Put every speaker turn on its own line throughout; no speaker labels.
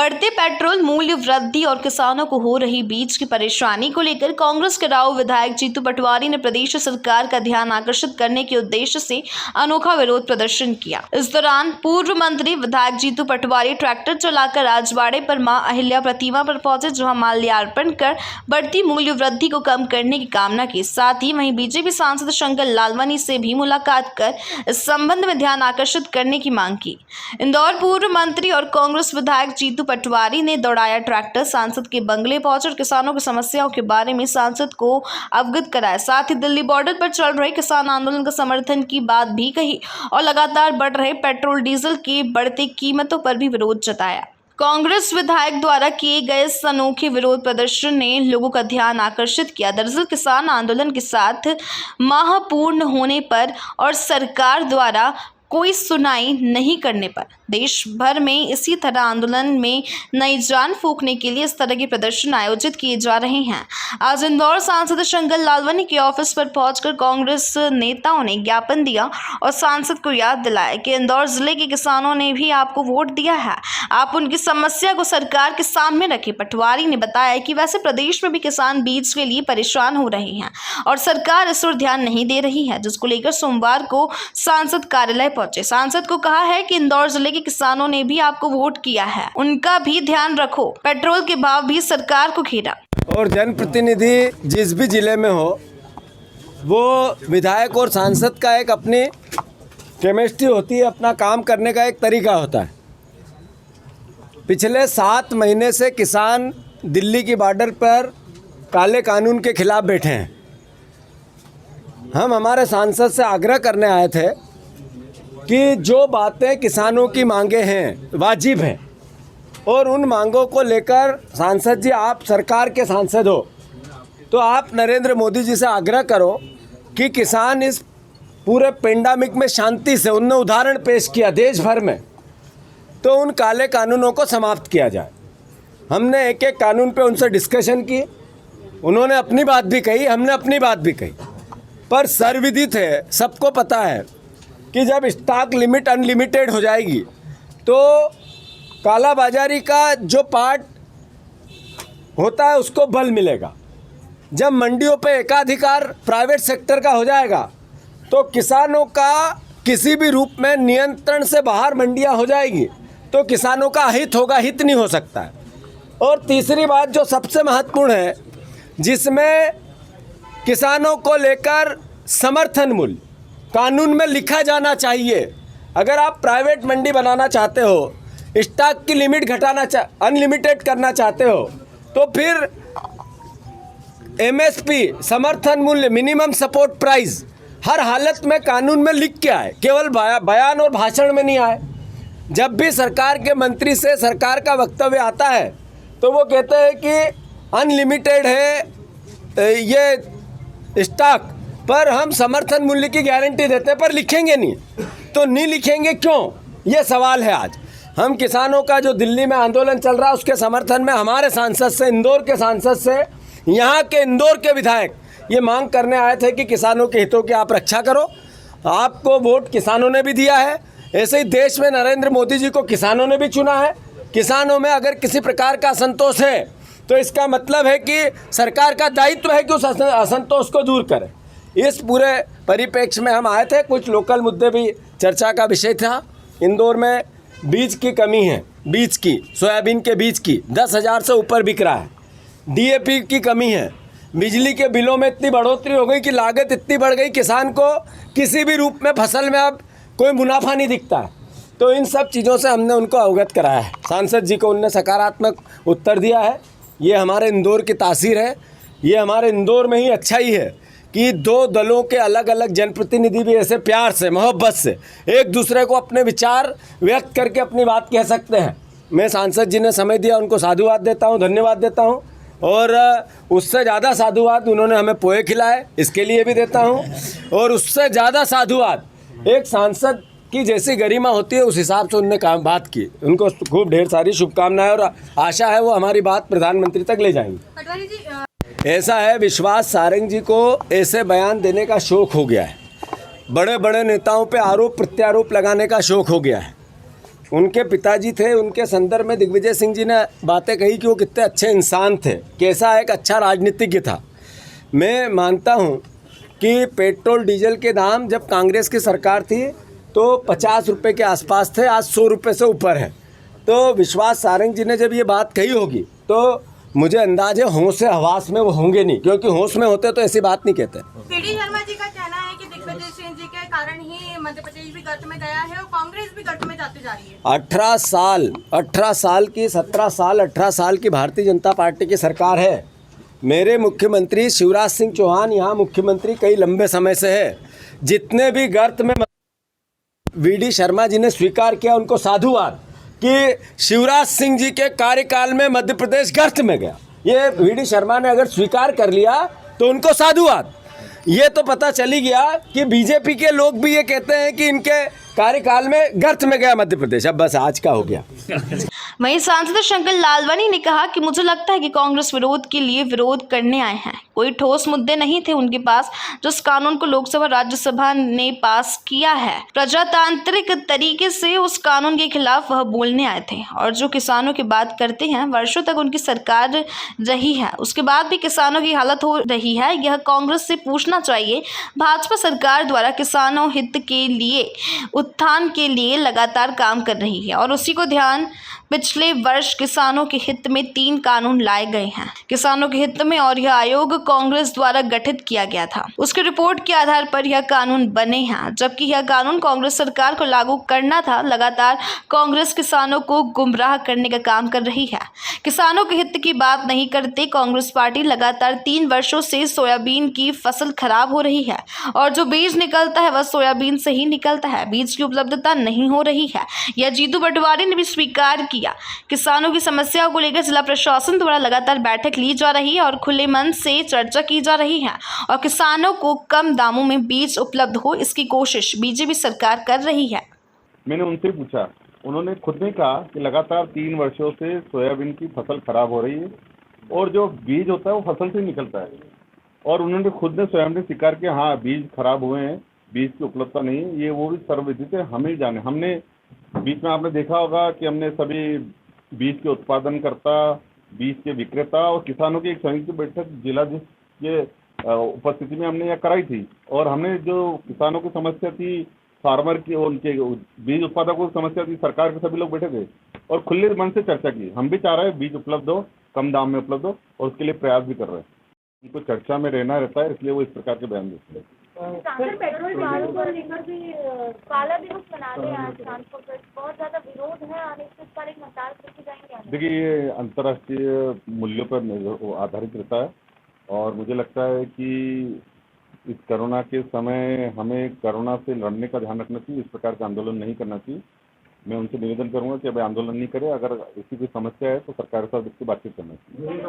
बढ़ते पेट्रोल मूल्य वृद्धि और किसानों को हो रही बीज की परेशानी को लेकर कांग्रेस के राव विधायक जीतू पटवारी ने प्रदेश सरकार का ध्यान आकर्षित करने के उद्देश्य से अनोखा विरोध प्रदर्शन किया। इस दौरान पूर्व मंत्री विधायक जीतू पटवारी ट्रैक्टर चलाकर राजवाड़े पर मां अहिल्या प्रतिमा पर पहुंचे, जहां माल्यार्पण कर बढ़ती मूल्य वृद्धि को कम करने की कामना की। साथ ही वहीं बीजेपी सांसद शंकर लालवानी से भी मुलाकात कर इस संबंध में ध्यान आकर्षित करने की मांग की। इंदौर पूर्व मंत्री और कांग्रेस विधायक जीतू पटवारी ने दौड़ाया ट्रैक्टर, सांसद के बंगले पहुंचकर किसानों की समस्याओं के बारे में सांसद को अवगत कराया। साथ ही दिल्ली बॉर्डर पर चल रहे किसान आंदोलन का समर्थन की बात भी कही और लगातार बढ़ रहे पेट्रोल डीजल की बढ़ती कीमतों पर भी विरोध जताया। कांग्रेस विधायक द्वारा किए गए इस अनोखे विरोध प्रदर्शन ने लोगों का ध्यान आकर्षित किया। दरअसल किसान आंदोलन के साथ माह पूर्ण होने पर और सरकार द्वारा कोई सुनाई नहीं करने पर देश भर में इसी तरह आंदोलन में नई जान फूंकने के लिए इस तरह के प्रदर्शन आयोजित किए जा रहे हैं। आज इंदौर सांसद शंकर लालवानी के ऑफिस पर पहुंचकर कांग्रेस नेताओं ने ज्ञापन दिया और सांसद को याद दिलाया कि इंदौर जिले के किसानों ने भी आपको वोट दिया है, आप उनकी समस्या को सरकार के सामने रखें। पटवारी ने बताया कि वैसे प्रदेश में भी किसान बीज के लिए परेशान हो रहे हैं और सरकार इस ओर ध्यान नहीं दे रही है, जिसको लेकर सोमवार को सांसद कार्यालय पहुंचे। सांसद को कहा है कि इंदौर जिले के किसानों ने भी आपको वोट किया है, उनका भी ध्यान रखो। पेट्रोल के भाव भी सरकार को घेरा।
और जनप्रतिनिधि जिस भी जिले में हो, वो विधायक और सांसद का एक अपनी केमिस्ट्री होती है, अपना काम करने का एक तरीका होता है। पिछले 7 महीने से किसान दिल्ली की बॉर्डर पर काले कानून के खिलाफ बैठे हैं। हम हमारे सांसद से आग्रह करने आए थे कि जो बातें किसानों की मांगे हैं वाजिब हैं, और उन मांगों को लेकर सांसद जी, आप सरकार के सांसद हो, तो आप नरेंद्र मोदी जी से आग्रह करो कि किसान इस पूरे पेंडेमिक में शांति से, उनने उदाहरण पेश किया देश भर में, तो उन काले कानूनों को समाप्त किया जाए। हमने एक एक कानून पे उनसे डिस्कशन की, उन्होंने अपनी बात भी कही, हमने अपनी बात भी कही, पर सर्वविदित है, सबको पता है कि जब स्टॉक लिमिट अनलिमिटेड हो जाएगी तो काला बाजारी का जो पार्ट होता है उसको बल मिलेगा। जब मंडियों पे एकाधिकार प्राइवेट सेक्टर का हो जाएगा तो किसानों का किसी भी रूप में नियंत्रण से बाहर मंडियां हो जाएगी, तो किसानों का हित होगा, हित नहीं हो सकता है। और तीसरी बात जो सबसे महत्वपूर्ण है, जिसमें किसानों को लेकर समर्थन मूल्य कानून में लिखा जाना चाहिए। अगर आप प्राइवेट मंडी बनाना चाहते हो, स्टॉक की लिमिट घटाना अनलिमिटेड करना चाहते हो, तो फिर एमएसपी समर्थन मूल्य, मिनिमम सपोर्ट प्राइस हर हालत में कानून में लिख के आए, केवल बयान और भाषण में नहीं आए। जब भी सरकार के मंत्री से सरकार का वक्तव्य आता है तो वो कहते हैं कि अनलिमिटेड है ये स्टॉक, पर हम समर्थन मूल्य की गारंटी देते हैं, पर लिखेंगे नहीं। तो नहीं लिखेंगे क्यों, ये सवाल है। आज हम किसानों का जो दिल्ली में आंदोलन चल रहा है उसके समर्थन में हमारे सांसद से, इंदौर के सांसद से, यहाँ के इंदौर के विधायक ये मांग करने आए थे कि किसानों के हितों की आप रक्षा करो। आपको वोट किसानों ने भी दिया है, ऐसे ही देश में नरेंद्र मोदी जी को किसानों ने भी चुना है। किसानों में अगर किसी प्रकार का असंतोष है तो इसका मतलब है कि सरकार का दायित्व है कि उस असंतोष को दूर करे। इस पूरे परिप्रेक्ष्य में हम आए थे। कुछ लोकल मुद्दे भी चर्चा का विषय था। इंदौर में बीज की कमी है, बीज की, सोयाबीन के बीज की 10,000 से ऊपर बिक रहा है। डीएपी की कमी है, बिजली के बिलों में इतनी बढ़ोतरी हो गई कि लागत इतनी बढ़ गई, किसान को किसी भी रूप में फसल में अब कोई मुनाफा नहीं दिखता है। तो इन सब चीज़ों से हमने उनको अवगत कराया है। सांसद जी को उनने सकारात्मक उत्तर दिया है। ये हमारे इंदौर की तासीर है, ये हमारे इंदौर में ही अच्छाई है कि 2 दलों के अलग अलग जनप्रतिनिधि भी ऐसे प्यार से, मोहब्बत से एक दूसरे को अपने विचार व्यक्त करके अपनी बात कह सकते हैं। मैं सांसद जी ने समय दिया, उनको साधुवाद देता हूँ, धन्यवाद देता हूँ। और उससे ज़्यादा साधुवाद उन्होंने हमें पोहे खिलाए, इसके लिए भी देता हूँ। और उससे ज़्यादा साधुवाद एक सांसद की जैसी गरिमा होती है उस हिसाब से उनने काम बात की। उनको खूब ढेर सारी शुभकामनाएं और आशा है वो हमारी बात प्रधानमंत्री तक ले जाएंगे। ऐसा है, विश्वास सारंग जी को ऐसे बयान देने का शौक हो गया है, बड़े बड़े नेताओं पे आरोप प्रत्यारोप लगाने का शौक हो गया है। उनके पिताजी थे, उनके संदर्भ में दिग्विजय सिंह जी ने बातें कही कि वो कितने अच्छे इंसान थे, कैसा एक अच्छा राजनीतिज्ञ था। मैं मानता हूँ कि पेट्रोल डीजल के दाम जब कांग्रेस की सरकार थी तो 50 रुपये के आसपास थे, आज 100 रुपये से ऊपर है। तो विश्वास सारंग जी ने जब ये बात कही होगी तो मुझे अंदाज है होश हवास में वो होंगे नहीं, क्योंकि होश में होते तो ऐसी बात नहीं कहते।
पीडी शर्मा जी का कहना है कि दिग्विजय सिंह जी के कारण ही मध्य प्रदेश भी गर्त में गया है और कांग्रेस भी गर्त में जाती जा रही है।
18 साल की 18 साल की भारतीय जनता पार्टी की सरकार है। मेरे मुख्यमंत्री शिवराज सिंह चौहान यहाँ मुख्यमंत्री कई लंबे समय से है। जितने भी गर्त में वीडी शर्मा जी ने स्वीकार किया उनको साधुवाद कि शिवराज सिंह जी के कार्यकाल में मध्य प्रदेश गर्त में गया। ये वीडी शर्मा ने अगर स्वीकार कर लिया तो उनको साधुवाद। ये तो पता चली गया कि बीजेपी के लोग भी ये कहते हैं कि इनके कार्यकाल में गर्त में गया मध्य प्रदेश। अब बस आज का हो गया।
वहीं सांसद शंकर लालवानी ने कहा कि मुझे लगता है कि कांग्रेस विरोध के लिए विरोध करने आए हैं, कोई ठोस मुद्दे नहीं थे उनके पास। जिस कानून को लोकसभा राज्यसभा ने पास किया है प्रजातांत्रिक तरीके से, उस कानून के खिलाफ वह बोलने आए थे। और जो किसानों की बात करते हैं, वर्षों तक उनकी सरकार रही है, उसके बाद भी किसानों की हालत हो रही है, यह कांग्रेस से पूछना चाहिए। भाजपा सरकार द्वारा किसानों हित के लिए, उत्थान के लिए लगातार काम कर रही है और उसी को ध्यान पिछले वर्ष किसानों के हित में 3 कानून लाए गए हैं किसानों के हित में, और यह आयोग कांग्रेस द्वारा गठित किया गया था। उसकी रिपोर्ट के आधार पर यह कानून बने हैं, जबकि यह कानून कांग्रेस सरकार को लागू करना था। लगातार कांग्रेस किसानों को गुमराह करने का काम कर रही है, किसानों के हित की बात नहीं करते। कांग्रेस पार्टी लगातार 3 वर्षों से सोयाबीन की फसल खराब हो रही है और जो बीज निकलता है वह सोयाबीन से ही निकलता है। बीज की उपलब्धता नहीं हो रही है, यह जीतू पटवारी ने भी स्वीकार किया। किसानों की समस्याओं को लेकर जिला प्रशासन द्वारा लगातार बैठक ली जा रही है और खुले मन से चर्चा की जा रही है और किसानों को कम दामों में बीज उपलब्ध हो, इसकी कोशिश बीजेपी सरकार कर रही है।
मैंने उनसे पूछा, उन्होंने खुद ने कहा कि लगातार 3 वर्षों से सोयाबीन की फसल खराब हो रही है और जो बीज होता है वो फसल से निकलता है। और उन्होंने खुद ने स्वयं ने स्वीकार किया, हाँ बीज खराब हुए हैं, बीज की उपलब्धता नहीं है। ये वो भी सर्वविदित है, हमें जाने। हमने बीच में आपने देखा होगा कि हमने सभी बीज के उत्पादनकर्ता, बीज के विक्रेता और किसानों की एक संयुक्त बैठक जिलाधीश के उपस्थिति में हमने यह कराई थी। और हमने जो किसानों की समस्या थी, फार्मर की, उनके बीज उत्पादकों की समस्या थी, सरकार के सभी लोग बैठे थे और खुले मन से चर्चा की। हम भी चाह रहे हैं बीज उपलब्ध हो, कम दाम में उपलब्ध हो, और उसके लिए प्रयास भी कर रहे हैं। उनको चर्चा में रहना रहता है, इसलिए वो इस प्रकार के बयान देते हैं।
पेट्रोल दारू को लेकर भी काला दिवस मना रहे हैं आज शाम को, बहुत ज्यादा विरोध है और इस पर एक हड़ताल करके जाएंगे।
देखिए, ये अंतर्राष्ट्रीय मूल्यों पर आधारित रहता है और मुझे लगता है कि इस कोरोना के समय हमें कोरोना से लड़ने का ध्यान रखना चाहिए, इस प्रकार का आंदोलन नहीं करना चाहिए। मैं उनसे निवेदन करूंगा कि अब आंदोलन नहीं करें, अगर ऐसी कोई समस्या है तो सरकार के साथ इसकी बातचीत करना चाहिए।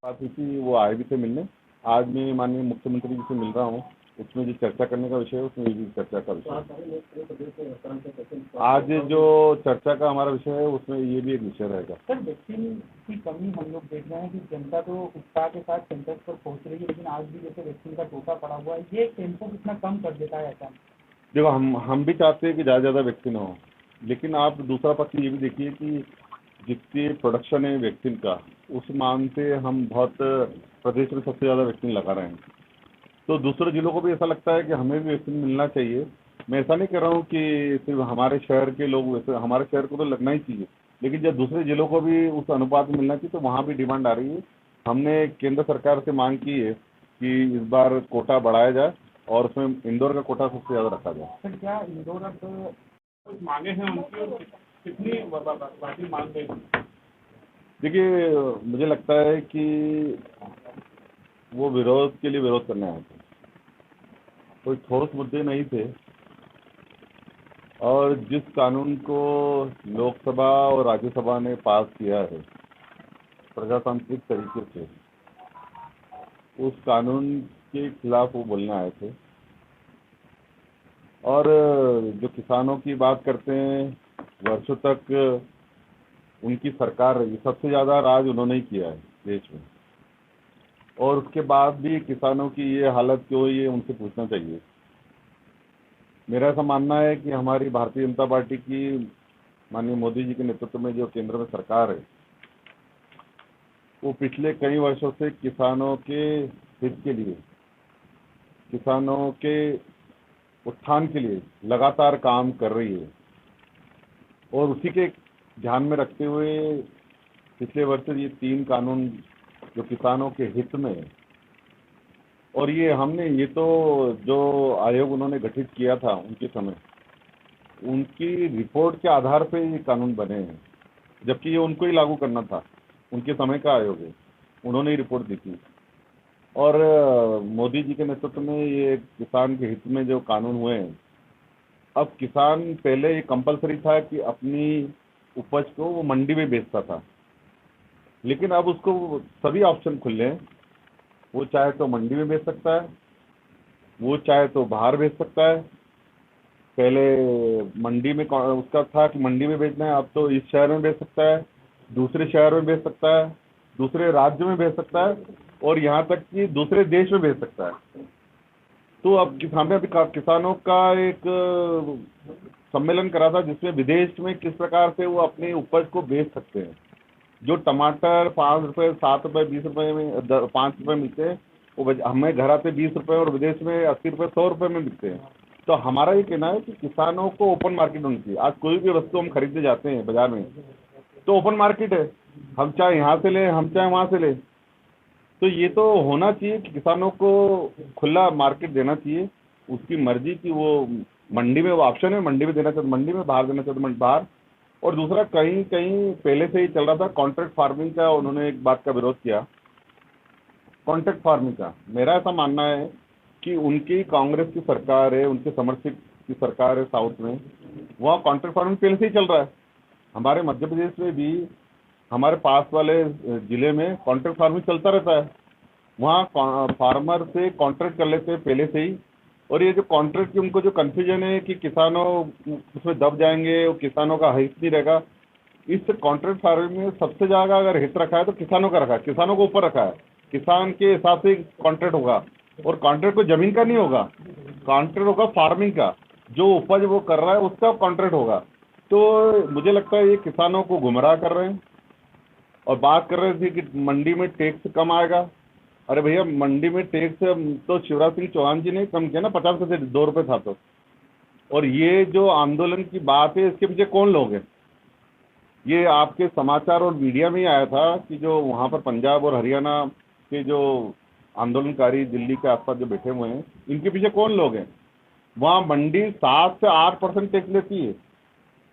बात हुई थी, वो आए भी थे मिलने। आज मैं माननीय मुख्यमंत्री जी से मिल रहा हूँ, उसमें जो चर्चा करने का विषय है उसमें भी चर्चा का विषय है। आज जो चर्चा का हमारा विषय है उसमें ये भी एक विषय रहेगा।
सर, वैक्सीन की कमी हम लोग देख रहे हैं कि जनता तो उत्साह के साथ सेंटर्स पर पहुंच रही है, लेकिन आज भी जैसे वैक्सीन का टोटा पड़ा हुआ है, ये टेम्पो कितना कम कर देता है ऐसा?
देखो, हम भी चाहते हैं कि ज़्यादा से ज़्यादा वैक्सीन हो, लेकिन आप दूसरा पक्ष ये भी देखिए कि जितनी प्रोडक्शन है वैक्सीन का, उस मान से हम बहुत प्रदेश में सबसे ज़्यादा वैक्सीन लगा रहे हैं। तो दूसरे जिलों को भी ऐसा लगता है कि हमें भी वैक्सीन मिलना चाहिए। मैं ऐसा नहीं कह रहा हूँ कि सिर्फ हमारे शहर के लोग, वैसे हमारे शहर को तो लगना ही चाहिए, लेकिन जब दूसरे जिलों को भी उस अनुपात में मिलना चाहिए तो वहाँ भी डिमांड आ रही है। हमने केंद्र सरकार से मांग की है कि इस बार कोटा बढ़ाया जाए और उसमें इंदौर का कोटा सबसे ज़्यादा रखा जाए।
सर, क्या इंदौर अब कुछ मांगे हैं उनकी और कितनी बाकी मांग गई?
देखिए, मुझे लगता है कि वो विरोध के लिए विरोध करने आए थे, कोई ठोस मुद्दे नहीं थे। और जिस कानून को लोकसभा और राज्यसभा ने पास किया है प्रजातांत्रिक तरीके से, उस कानून के खिलाफ वो बोलने आए थे। और जो किसानों की बात करते हैं, वर्षों तक उनकी सरकार रही, सबसे ज़्यादा राज उन्होंने ही किया है देश में, और उसके बाद भी किसानों की ये हालत क्यों हुई है उनसे पूछना चाहिए। मेरा ऐसा मानना है कि हमारी भारतीय जनता पार्टी की माननीय मोदी जी के नेतृत्व में जो केंद्र में सरकार है, वो पिछले कई वर्षों से किसानों के हित के लिए, किसानों के उत्थान के लिए लगातार काम कर रही है। और उसी के ध्यान में रखते हुए पिछले वर्ष ये 3 कानून जो किसानों के हित में है, और ये तो जो आयोग उन्होंने गठित किया था उनके समय, उनकी रिपोर्ट के आधार पे ये कानून बने हैं, जबकि ये उनको ही लागू करना था। उनके समय का आयोग है, उन्होंने ही रिपोर्ट दी थी। और मोदी जी के नेतृत्व में ये किसान के हित में जो कानून हुए हैं, अब किसान पहले ये कंपलसरी था कि अपनी उपज को वो मंडी में बेचता था, लेकिन अब उसको सभी ऑप्शन खुले हैं। वो चाहे तो मंडी में बेच सकता है, वो चाहे तो बाहर बेच सकता है। पहले मंडी में उसका था कि मंडी में बेचना है, अब तो इस शहर में बेच सकता है, दूसरे शहर में बेच सकता है, दूसरे राज्य में बेच सकता है, और यहाँ तक कि दूसरे देश में बेच सकता है। तो अब किसानों का एक सम्मेलन करा था, जिसमें विदेश में किस प्रकार से वो अपनी उपज को बेच सकते हैं। जो टमाटर 5 रुपये, 7 रुपये, 20 रुपये में 5 रुपये मिलते हैं, वो हमें घर आते 20 रुपये और विदेश में 80 रुपये, 100 रुपये में मिलते हैं। तो हमारा ये कहना है कि किसानों को ओपन मार्केट होनी चाहिए। आज कोई भी वस्तु हम खरीदने जाते हैं बाजार में, तो ओपन मार्केट है, हम चाहे यहाँ से लें, हम चाहे वहाँ से लें। तो ये तो होना चाहिए कि किसानों को खुला मार्केट देना चाहिए, उसकी मर्जी की वो मंडी में, वो ऑप्शन है मंडी में देना चाहते मंडी में, बाहर देना चाहते बाहर। और दूसरा, कहीं कहीं पहले से ही चल रहा था कॉन्ट्रैक्ट फार्मिंग का, उन्होंने एक बात का विरोध किया कॉन्ट्रैक्ट फार्मिंग का। मेरा ऐसा मानना है कि उनकी कांग्रेस की सरकार है, उनके समर्थित की सरकार है साउथ में, वहाँ कॉन्ट्रैक्ट फार्मिंग पहले से ही चल रहा है। हमारे मध्य प्रदेश में भी हमारे पास वाले ज़िले में कॉन्ट्रैक्ट फार्मिंग चलता रहता है। वहाँ फार्मर से कॉन्ट्रैक्ट कर लेते हैं पहले से ही। और ये जो कॉन्ट्रैक्ट की उनको जो कन्फ्यूजन है कि किसानों उसमें दब जाएंगे और किसानों का हित नहीं रहेगा, इस कॉन्ट्रैक्ट फार्मिंग में सबसे ज़्यादा अगर हित रखा है तो किसानों का रखा है, किसानों को ऊपर रखा है। किसान के हिसाब से कॉन्ट्रैक्ट होगा, और कॉन्ट्रैक्ट को ज़मीन का नहीं होगा, कॉन्ट्रैक्ट होगा फार्मिंग का। जो उपज वो कर रहा है उसका कॉन्ट्रैक्ट होगा। तो मुझे लगता है ये किसानों को गुमराह कर रहे हैं। और बात कर रहे थे कि मंडी में टैक्स कम आएगा। अरे भैया, मंडी में टैक्स तो शिवराज सिंह चौहान जी ने कम किया ना, 50 से 2 रुपये था तो। और ये जो आंदोलन की बात है, इसके पीछे कौन लोग हैं? ये आपके समाचार और मीडिया में ही आया था कि जो वहाँ पर पंजाब और हरियाणा के जो आंदोलनकारी दिल्ली के आसपास जो बैठे हुए हैं, इनके पीछे कौन लोग हैं? वहाँ मंडी 7 से 8% टैक्स लेती है।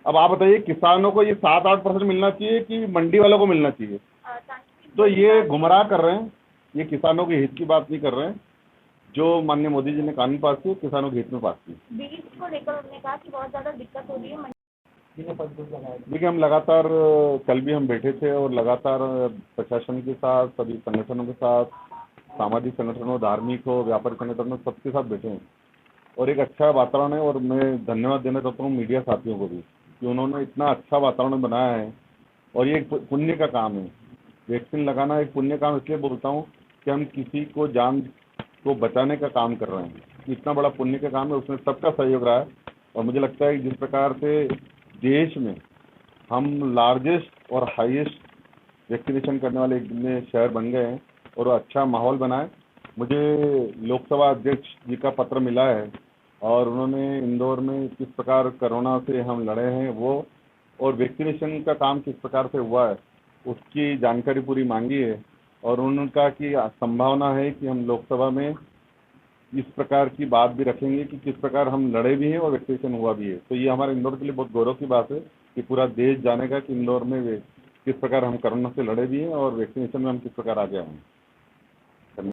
अब आप बताइए, किसानों को ये 7-8% मिलना चाहिए कि मंडी वालों को मिलना चाहिए? तो ये गुमराह कर रहे हैं, ये किसानों के हित की बात नहीं कर रहे हैं। जो माननीय मोदी जी ने कानून पास किए, किसानों के हित में पास किए।
बीज को लेकर उन्होंने कहा कि बहुत ज़्यादा दिक्कत हो रही है।
देखिए, हम लगातार, कल भी हम बैठे थे और लगातार प्रशासन के साथ, सभी संगठनों के साथ, सामाजिक संगठनों, धार्मिक हो, व्यापारिक संगठनों, सबके साथ बैठे हैं। और एक अच्छा वातावरण है। और मैं धन्यवाद देना चाहता हूँ मीडिया साथियों को भी कि उन्होंने इतना अच्छा वातावरण बनाया है। और ये एक पुण्य का काम है, वैक्सीन लगाना एक पुण्य काम इसलिए बोलता हूँ कि हम किसी को जान को बचाने का काम कर रहे हैं। इतना बड़ा पुण्य का काम है, उसमें सबका सहयोग रहा है। और मुझे लगता है कि जिस प्रकार से देश में हम लार्जेस्ट और हाईएस्ट वैक्सीनेशन करने वाले एक नए शहर बन गए हैं और अच्छा माहौल बना है। मुझे लोकसभा अध्यक्ष जी का पत्र मिला है और उन्होंने इंदौर में किस प्रकार कोरोना से हम लड़े हैं वो, और वैक्सीनेशन का काम किस प्रकार से हुआ है, उसकी जानकारी पूरी मांगी है। और उन्होंने कहा कि संभावना है कि हम लोकसभा में इस प्रकार की बात भी रखेंगे कि किस प्रकार हम लड़े भी हैं और वैक्सीनेशन हुआ भी है। तो ये हमारे इंदौर के लिए बहुत गौरव की बात है कि पूरा देश जानेगा कि इंदौर में किस प्रकार हम कोरोना से लड़े भी हैं और वैक्सीनेशन में हम किस प्रकार आगे आए हैं।